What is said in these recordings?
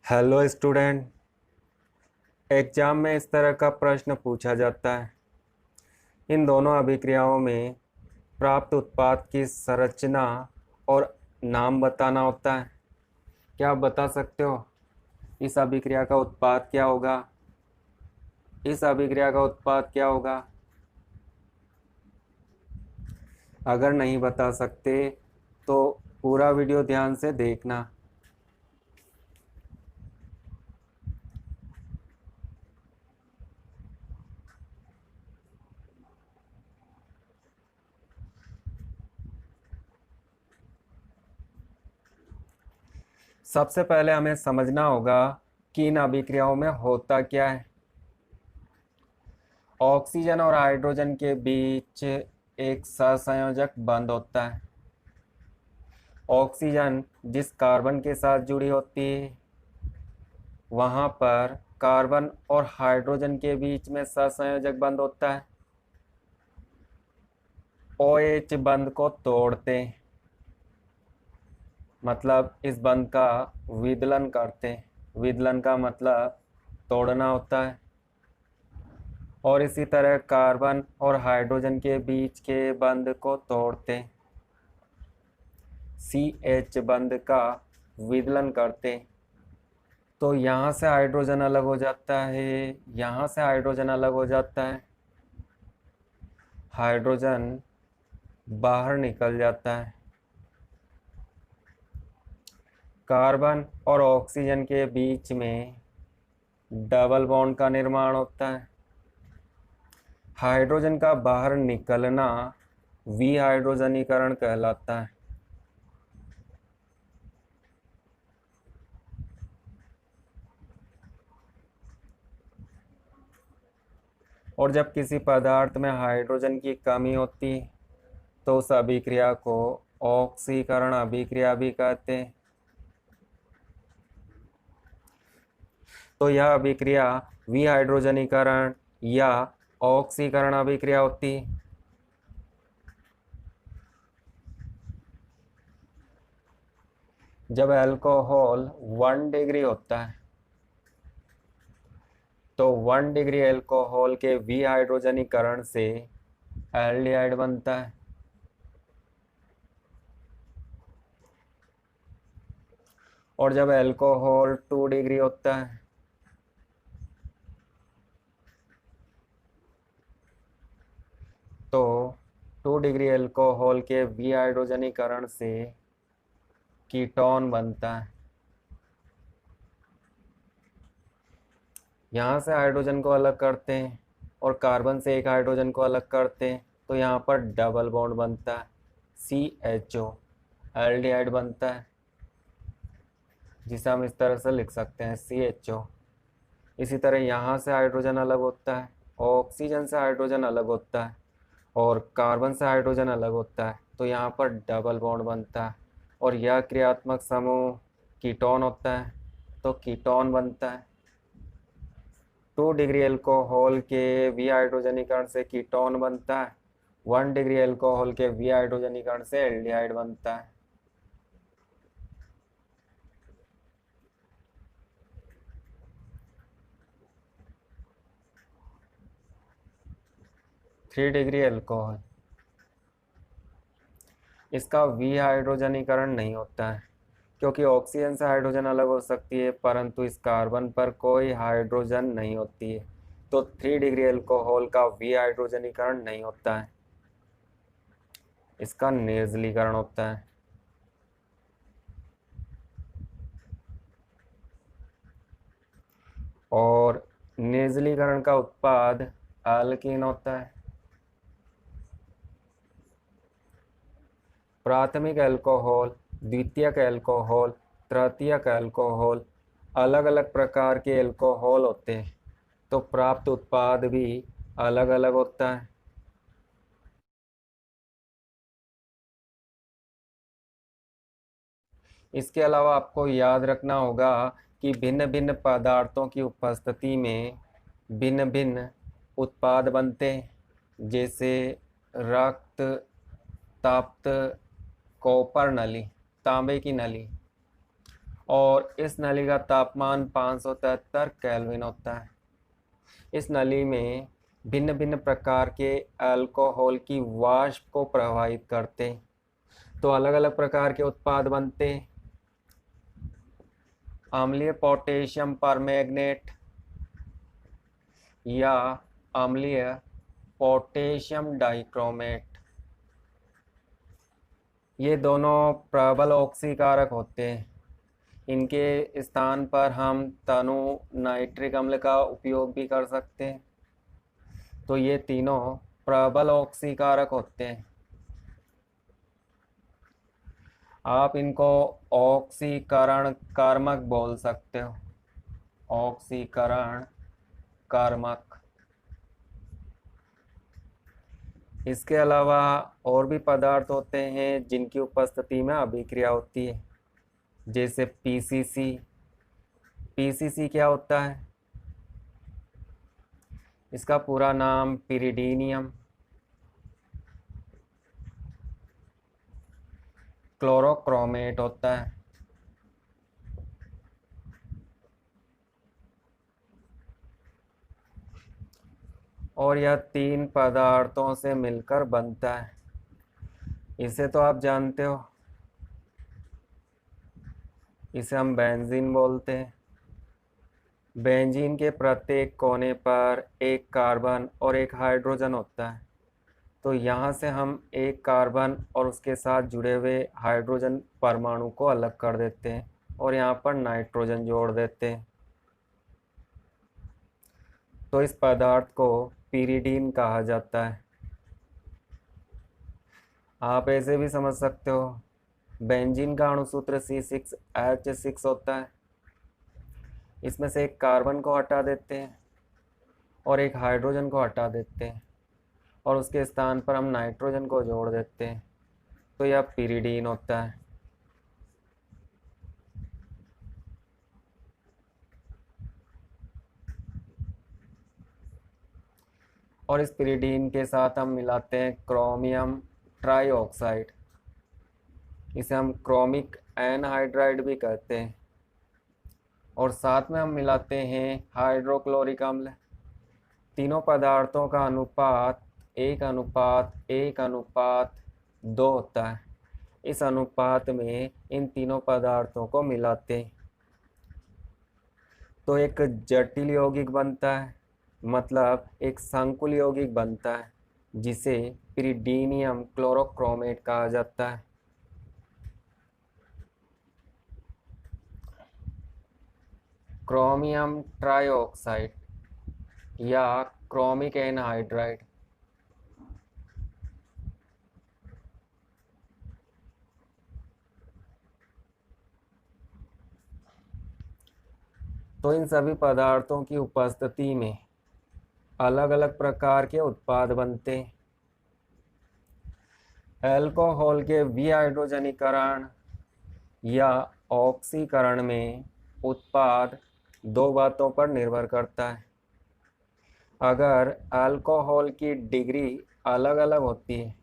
Hello student. Exam में इस तरह का प्रश्न पूछा जाता है। इन दोनों अभिक्रियाओं में प्राप्त उत्पाद की संरचना और नाम बताना होता है। क्या आप बता सकते हो इस अभिक्रिया का उत्पाद क्या होगा? इस अभिक्रिया का उत्पाद क्या होगा? अगर नहीं बता सकते तो पूरा वीडियो ध्यान से देखना। सबसे पहले हमें समझना होगा कि इन अभिक्रियाओं में होता क्या है। ऑक्सीजन और हाइड्रोजन के बीच एक सहसंयोजक बंध होता है। ऑक्सीजन जिस कार्बन के साथ जुड़ी होती है वहाँ पर कार्बन और हाइड्रोजन के बीच में सहसंयोजक बंध होता है। OH बंध को तोड़ते हैं, मतलब इस बंध का विदलन करते हैं। विदलन का मतलब तोड़ना होता है। और इसी तरह कार्बन और हाइड्रोजन के बीच के बंध को तोड़ते हैं। CH बंध का विदलन करते हैं। तो यहाँ से हाइड्रोजन अलग हो जाता है, यहाँ से हाइड्रोजन अलग हो जाता है। हाइड्रोजन बाहर निकल जाता है। कार्बन और ऑक्सीजन के बीच में डबल बॉन्ड का निर्माण होता है। हाइड्रोजन का बाहर निकलना विहाइड्रोजनीकरण कहलाता है। और जब किसी पदार्थ में हाइड्रोजन की कमी होती है तो उस अभिक्रिया को ऑक्सीकरण अभिक्रिया भी कहते हैं। तो यह अभिक्रिया विहाइड्रोजनीकरण या ऑक्सीकरण अभिक्रिया होती है। जब अल्कोहल 1 डिग्री होता है तो 1 डिग्री अल्कोहल के विहाइड्रोजनीकरण से एल्डिहाइड बनता है। और जब अल्कोहल 2 डिग्री होता है तो 2 डिग्री अल्कोहल के विहाइड्रोजनीकरण से कीटोन बनता है। यहाँ से हाइड्रोजन को अलग करते हैं और कार्बन से एक हाइड्रोजन को अलग करते हैं तो यहाँ पर डबल बॉन्ड बनता है, CHO एल्डिहाइड बनता है, जिसे हम इस तरह से लिख सकते हैं CHO। इसी तरह यहाँ से हाइड्रोजन अलग होता है, ऑक्सीजन से हाइड्रोजन अलग होता है और कार्बन से हाइड्रोजन अलग होता है तो यहाँ पर डबल बॉन्ड बनता है और यह क्रियात्मक समूह कीटोन होता है तो कीटोन बनता है। 2 डिग्री अल्कोहल के विहाइड्रोजनीकरण से कीटोन बनता है। 1 डिग्री अल्कोहल के विहाइड्रोजनीकरण से एल्डिहाइड बनता है। थ्री डिग्री अल्कोहल, इसका विहाइड्रोजनीकरण नहीं होता है क्योंकि ऑक्सीजन से हाइड्रोजन अलग हो सकती है परंतु इस कार्बन पर कोई हाइड्रोजन नहीं होती है तो 3 डिग्री अल्कोहल का विहाइड्रोजनीकरण नहीं होता है, इसका निर्जलीकरण होता है। और निर्जलीकरण का उत्पाद एल्कीन होता है। प्राथमिक अल्कोहल, द्वितीयक अल्कोहल, तृतीयक अल्कोहल, अलग अलग प्रकार के अल्कोहल होते हैं तो प्राप्त उत्पाद भी अलग अलग होता है। इसके अलावा आपको याद रखना होगा कि भिन्न भिन्न पदार्थों की उपस्थिति में भिन्न भिन्न उत्पाद बनते हैं, जैसे रक्त, ताप्त, कॉपर नली, तांबे की नली। और इस नली का तापमान 573 केल्विन होता है। इस नली में भिन्न भिन्न प्रकार के अल्कोहल की वाष्प को प्रवाहित करते हैं, तो अलग अलग प्रकार के उत्पाद बनते हैं। अम्लीय पोटेशियम परमैंगनेट या अम्लीय पोटेशियम डाइक्रोमेट, ये दोनों प्रबल ऑक्सीकारक होते हैं। इनके स्थान पर हम तनु नाइट्रिक अम्ल का उपयोग भी कर सकते हैं। तो ये तीनों प्रबल ऑक्सीकारक होते हैं। आप इनको ऑक्सीकरण कार्मक बोल सकते हो, ऑक्सीकरण कार्मक। इसके अलावा और भी पदार्थ होते हैं जिनकी उपस्थिति में अभिक्रिया होती है, जैसे पीसीसी। पीसीसी क्या होता है? इसका पूरा नाम पिरिडीनियम क्लोरोक्रोमेट होता है। और यह 3 पदार्थों से मिलकर बनता है। इसे तो आप जानते हो, इसे हम बेंजीन बोलते हैं। बेंजीन के प्रत्येक कोने पर एक कार्बन और एक हाइड्रोजन होता है। तो यहाँ से हम एक कार्बन और उसके साथ जुड़े हुए हाइड्रोजन परमाणु को अलग कर देते हैं और यहाँ पर नाइट्रोजन जोड़ देते हैं। तो इस पदार्थ को पिरिडीन कहा जाता है। आप ऐसे भी समझ सकते हो, बेंजीन का अणुसूत्र C6H6 होता है। इसमें से एक कार्बन को हटा देते हैं और एक हाइड्रोजन को हटा देते हैं और उसके स्थान पर हम नाइट्रोजन को जोड़ देते हैं, तो यह पिरिडीन होता है। और इस पिरिडीन के साथ हम मिलाते हैं क्रोमियम ट्राइऑक्साइड। इसे हम क्रोमिक एनहाइड्राइड भी कहते हैं। और साथ में हम मिलाते हैं हाइड्रोक्लोरिक अम्ल। तीनों पदार्थों का अनुपात 1:1:2 होता है। इस अनुपात में इन तीनों पदार्थों को मिलाते हैं तो एक जटिल यौगिक बनता है, मतलब एक संकुल यौगिक बनता है, जिसे पिरिडीनियम क्लोरोक्रोमेट कहा जाता है। क्रोमियम ट्राइऑक्साइड या क्रोमिक एनहाइड्राइड। तो इन सभी पदार्थों की उपस्थिति में अलग अलग प्रकार के उत्पाद बनते हैं। अल्कोहल के विहाइड्रोजनीकरण या ऑक्सीकरण में उत्पाद 2 बातों पर निर्भर करता है। अगर अल्कोहल की डिग्री अलग अलग होती है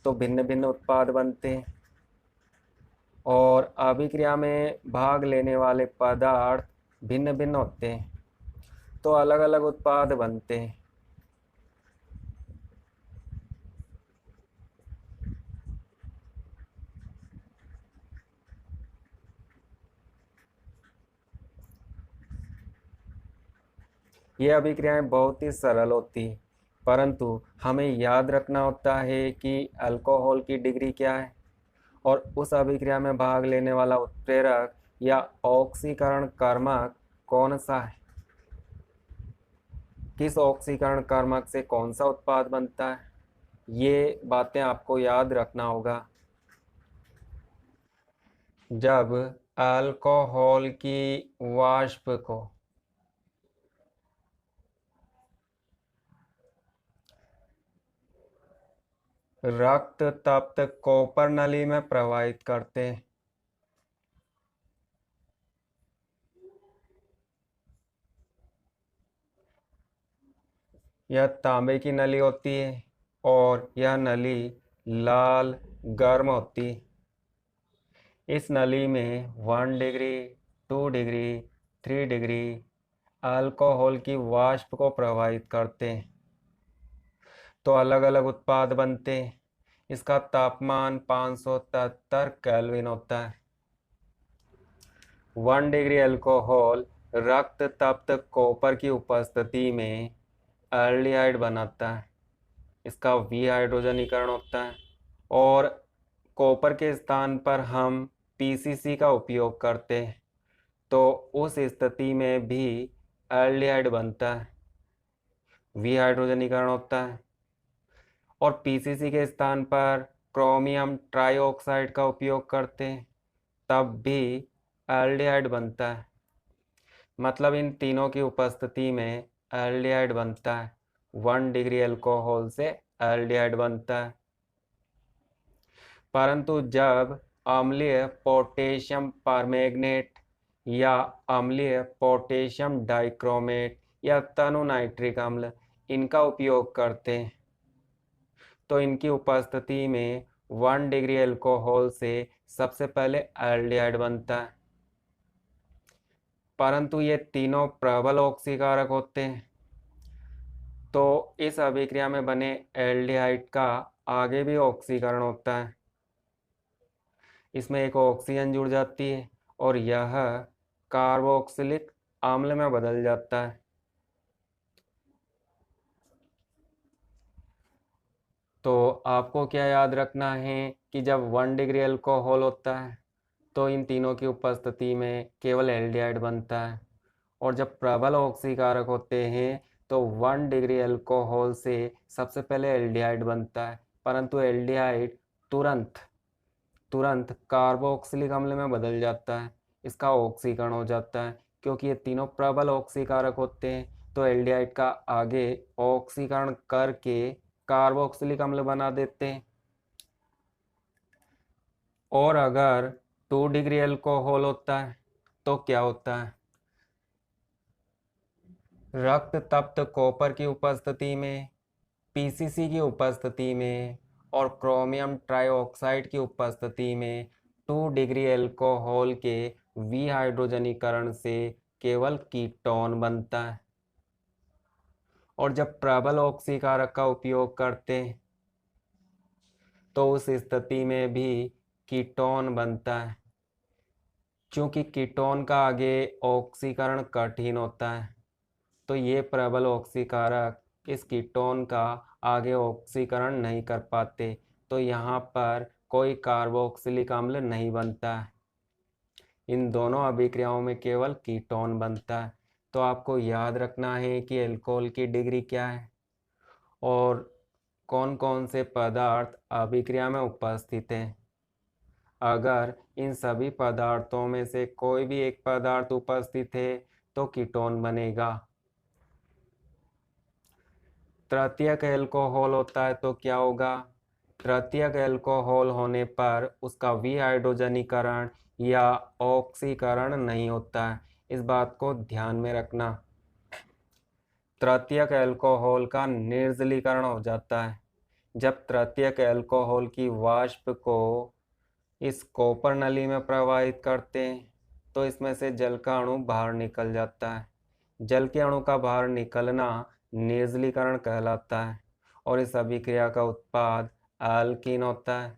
तो भिन्न भिन्न उत्पाद बनते हैं, और अभिक्रिया में भाग लेने वाले पदार्थ भिन्न भिन्न होते हैं तो अलग अलग उत्पाद बनते हैं। ये अभिक्रियाएं बहुत ही सरल होती हैं, परंतु हमें याद रखना होता है कि अल्कोहल की डिग्री क्या है और उस अभिक्रिया में भाग लेने वाला उत्प्रेरक या ऑक्सीकरण कर्मक कौन सा है। किस ऑक्सीकरण कर्मक से कौन सा उत्पाद बनता है, ये बातें आपको याद रखना होगा। जब अल्कोहल की वाष्प को रक्त तप्त कॉपर नली में प्रवाहित करते हैं, यह तांबे की नली होती है और यह नली लाल गर्म होती है। इस नली में 1 डिग्री 2 डिग्री 3 डिग्री अल्कोहल की वाष्प को प्रभावित करते हैं तो अलग अलग उत्पाद बनते हैं। इसका तापमान 573 केल्विन होता है। 1 डिग्री अल्कोहल रक्त तप्त कॉपर की उपस्थिति में एल्डिहाइड बनाता है। इसका विहाइड्रोजनीकरण होता है और कॉपर के स्थान पर हम पीसीसी का उपयोग करते हैं तो उस स्थिति में भी एल्डिहाइड बनता है, विहाइड्रोजनीकरण होता है। और पीसीसी के स्थान पर क्रोमियम ट्राइऑक्साइड का उपयोग करते हैं तब भी एल्डिहाइड बनता है। मतलब इन तीनों की उपस्थिति में एल्डिहाइड बनता है। 1 डिग्री अल्कोहल से एल्डिहाइड बनता है। परंतु जब अम्लीय पोटेशियम परमैंगनेट या अम्लीय पोटेशियम डाइक्रोमेट या तनु नाइट्रिक अम्ल इनका उपयोग करते हैं तो इनकी उपस्थिति में 1 डिग्री अल्कोहल से सबसे पहले एल्डिहाइड बनता है। परंतु ये तीनों प्रबल ऑक्सीकारक होते हैं तो इस अभिक्रिया में बने एल्डिहाइड का आगे भी ऑक्सीकरण होता है। इसमें एक ऑक्सीजन जुड़ जाती है और यह कार्बोक्सिलिक अम्ल में बदल जाता है। तो आपको क्या याद रखना है कि जब 1 डिग्री अल्कोहल होता है तो इन तीनों की उपस्थिति में केवल एल्डिहाइड बनता है और जब प्रबल ऑक्सीकारक होते हैं तो 1 डिग्री अल्कोहल से सबसे पहले एल्डिहाइड बनता है परंतु एल्डिहाइड तुरंत कार्बोक्सिलिक अम्ल में बदल जाता है। इसका ऑक्सीकरण हो जाता है क्योंकि ये तीनों प्रबल ऑक्सीकारक होते हैं तो एल्डिहाइड का आगे ऑक्सीकरण करके कार्बोक्सिलिक अम्ल बना देते हैं। और अगर 2 डिग्री अल्कोहल होता है तो क्या होता है? रक्त तप्त कॉपर की उपस्थिति में, पीसीसी की उपस्थिति में और क्रोमियम ट्राइऑक्साइड की उपस्थिति में 2 डिग्री अल्कोहल के विहाइड्रोजनीकरण से केवल कीटोन बनता है। और जब प्रबल ऑक्सीकारक का उपयोग करते हैं तो उस स्थिति में भी कीटोन बनता है। क्योंकि कीटोन का आगे ऑक्सीकरण कठिन होता है तो ये प्रबल ऑक्सीकारक इस कीटोन का आगे ऑक्सीकरण नहीं कर पाते तो यहाँ पर कोई कार्बोक्सिलिक अम्ल नहीं बनता है। इन दोनों अभिक्रियाओं में केवल कीटोन बनता है। तो आपको याद रखना है कि अल्कोहल की डिग्री क्या है और कौन कौन से पदार्थ अभिक्रिया में उपस्थित हैं। अगर इन सभी पदार्थों में से कोई भी एक पदार्थ उपस्थित है तो कीटोन बनेगा। तृतीयक अल्कोहल होता है तो क्या होगा? तृतीयक अल्कोहल होने पर उसका विहाइड्रोजनीकरण या ऑक्सीकरण नहीं होता है। इस बात को ध्यान में रखना। तृतीयक अल्कोहल का निर्जलीकरण हो जाता है जब तृतीयक अल्कोहल की वाष्प को इस कॉपर नली में प्रवाहित करते हैं तो इसमें से जल का अणु बाहर निकल जाता है। जल के अणु का बाहर निकलना निर्जलीकरण कहलाता है और इस अभिक्रिया का उत्पाद एल्कीन होता है।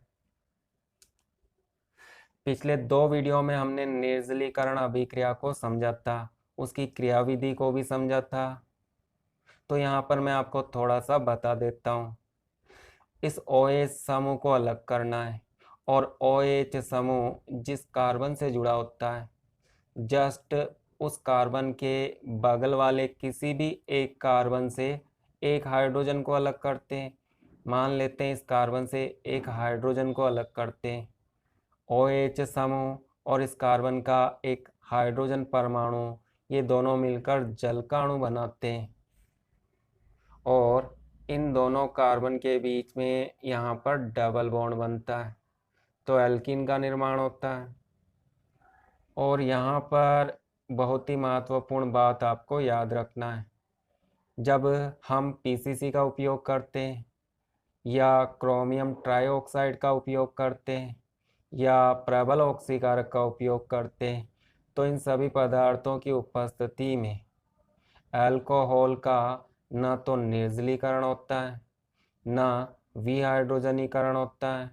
पिछले 2 वीडियो में हमने निर्जलीकरण अभिक्रिया को समझा था, उसकी क्रियाविधि को भी समझा था। तो यहाँ पर मैं आपको थोड़ा सा बता देता हूँ। इस OH समूह को अलग करना है और OH समूह जिस कार्बन से जुड़ा होता है जस्ट उस कार्बन के बगल वाले किसी भी एक कार्बन से एक हाइड्रोजन को अलग करते हैं। मान लेते हैं इस कार्बन से एक हाइड्रोजन को अलग करते हैं। OH समूह और इस कार्बन का एक हाइड्रोजन परमाणु ये दोनों मिलकर जल का अणु बनाते हैं और इन दोनों कार्बन के बीच में यहाँ पर डबल बॉन्ड बनता है तो एल्कीन का निर्माण होता है। और यहाँ पर बहुत ही महत्वपूर्ण बात आपको याद रखना है, जब हम पीसीसी का उपयोग करते हैं या क्रोमियम ट्राइऑक्साइड का उपयोग करते हैं या प्रबल ऑक्सीकारक का उपयोग करते हैं तो इन सभी पदार्थों की उपस्थिति में अल्कोहल का न तो निर्जलीकरण होता है, न विहाइड्रोजनीकरण होता है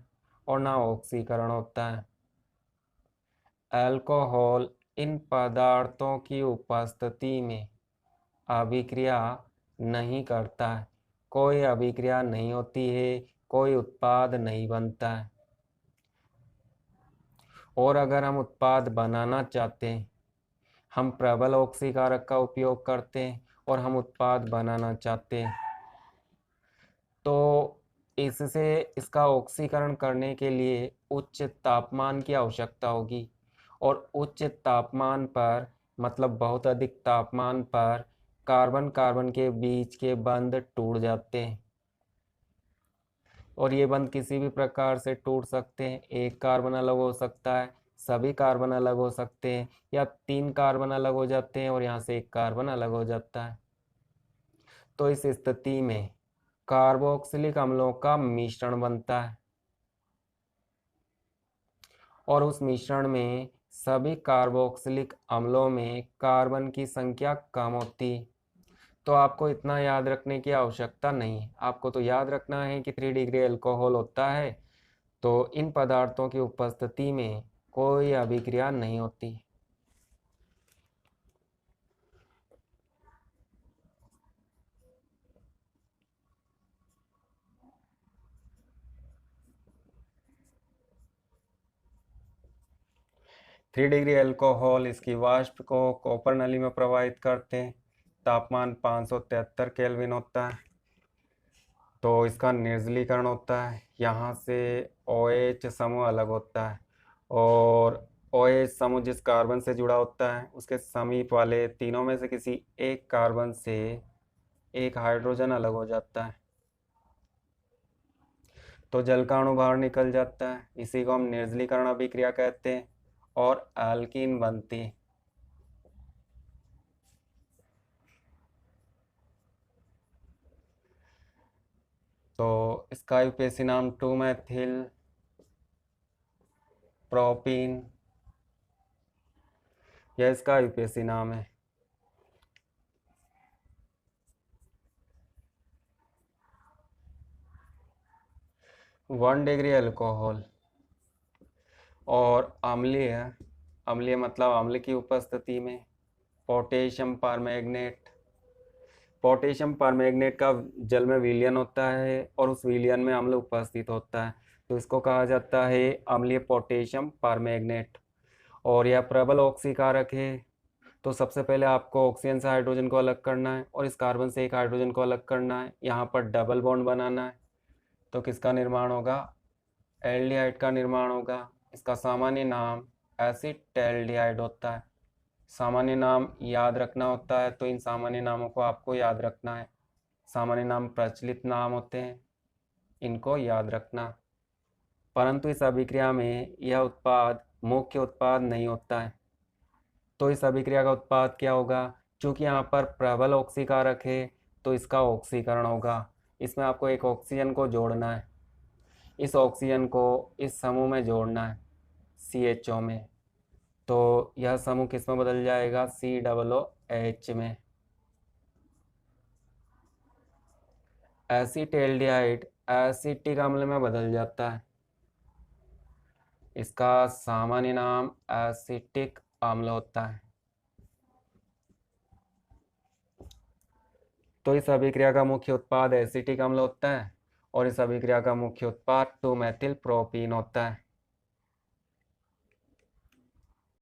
और न ऑक्सीकरण होता है। अल्कोहल इन पदार्थों की उपस्थिति में अभिक्रिया नहीं करता है, कोई अभिक्रिया नहीं होती है, कोई उत्पाद नहीं बनता है। और अगर हम उत्पाद बनाना चाहते हैं, हम प्रबल ऑक्सीकारक का उपयोग करते हैं और हम उत्पाद बनाना चाहते हैं, तो इसका ऑक्सीकरण करने के लिए उच्च तापमान की आवश्यकता होगी और उच्च तापमान पर मतलब बहुत अधिक तापमान पर कार्बन कार्बन के बीच के बंध टूट जाते हैं और ये बंध किसी भी प्रकार से टूट सकते हैं। एक कार्बन अलग हो सकता है, सभी कार्बन अलग हो सकते हैं, या 3 कार्बन अलग हो जाते हैं और यहाँ से एक कार्बन अलग हो जाता है। तो इस स्थिति में कार्बोक्सिलिक अम्लों का मिश्रण बनता है और उस मिश्रण में सभी कार्बोक्सिलिक अम्लों में कार्बन की संख्या कम होती है। तो आपको इतना याद रखने की आवश्यकता नहीं है, आपको तो याद रखना है कि 3 डिग्री अल्कोहल होता है, तो इन पदार्थों की उपस्थिति में कोई अभिक्रिया नहीं होती। थ्री डिग्री अल्कोहल इसकी वाष्प को कॉपर नली में प्रवाहित करते हैं। तापमान 573 केल्विन होता है। तो इसका निर्जलीकरण होता है, यहाँ से OH समूह अलग होता है और OH समूह जिस कार्बन से जुड़ा होता है उसके समीप वाले तीनों में से किसी एक कार्बन से एक हाइड्रोजन अलग हो जाता है, तो जल का अणु बाहर निकल जाता है। इसी को हम निर्जलीकरण अभिक्रिया कहते हैं और एल्कीन बनती है। तो इसका यूपीएससी नाम 2-मेथिल प्रोपीन, यह इसका यूपीएससी नाम है। वन डिग्री अल्कोहल और अम्लीय मतलब अम्ल की उपस्थिति में पोटेशियम परमैंगनेट का जल में विलयन होता है और उस विलयन में अम्ल उपस्थित होता है, तो इसको कहा जाता है अम्लीय पोटेशियम परमैंगनेट। और यह प्रबल ऑक्सीकारक है। तो सबसे पहले आपको ऑक्सीजन से हाइड्रोजन को अलग करना है और इस कार्बन से एक हाइड्रोजन को अलग करना है, यहाँ पर डबल बॉन्ड बनाना है। तो किसका निर्माण होगा? एल्डिहाइड का निर्माण होगा। इसका सामान्य नाम एसिटाल्डिहाइड होता है। सामान्य नाम याद रखना होता है, तो इन सामान्य नामों को आपको याद रखना है। सामान्य नाम प्रचलित नाम होते हैं, इनको याद रखना। परंतु इस अभिक्रिया में यह उत्पाद मुख्य उत्पाद नहीं होता है। तो इस अभिक्रिया का उत्पाद क्या होगा? चूँकि यहाँ पर प्रबल ऑक्सीकारक है तो इसका ऑक्सीकरण होगा। इसमें आपको एक ऑक्सीजन को जोड़ना है, इस ऑक्सीजन को इस समूह में जोड़ना है CHO में, तो यह समूह किस में बदल जाएगा? COOH में। एसिटाल्डिहाइड एसिटिक अम्ल में बदल जाता है, इसका सामान्य नाम एसिटिक अम्ल होता है। तो इस अभिक्रिया का मुख्य उत्पाद एसिटिक अम्ल होता है और इस अभिक्रिया का मुख्य उत्पाद 2-मेथिल प्रोपीन होता है।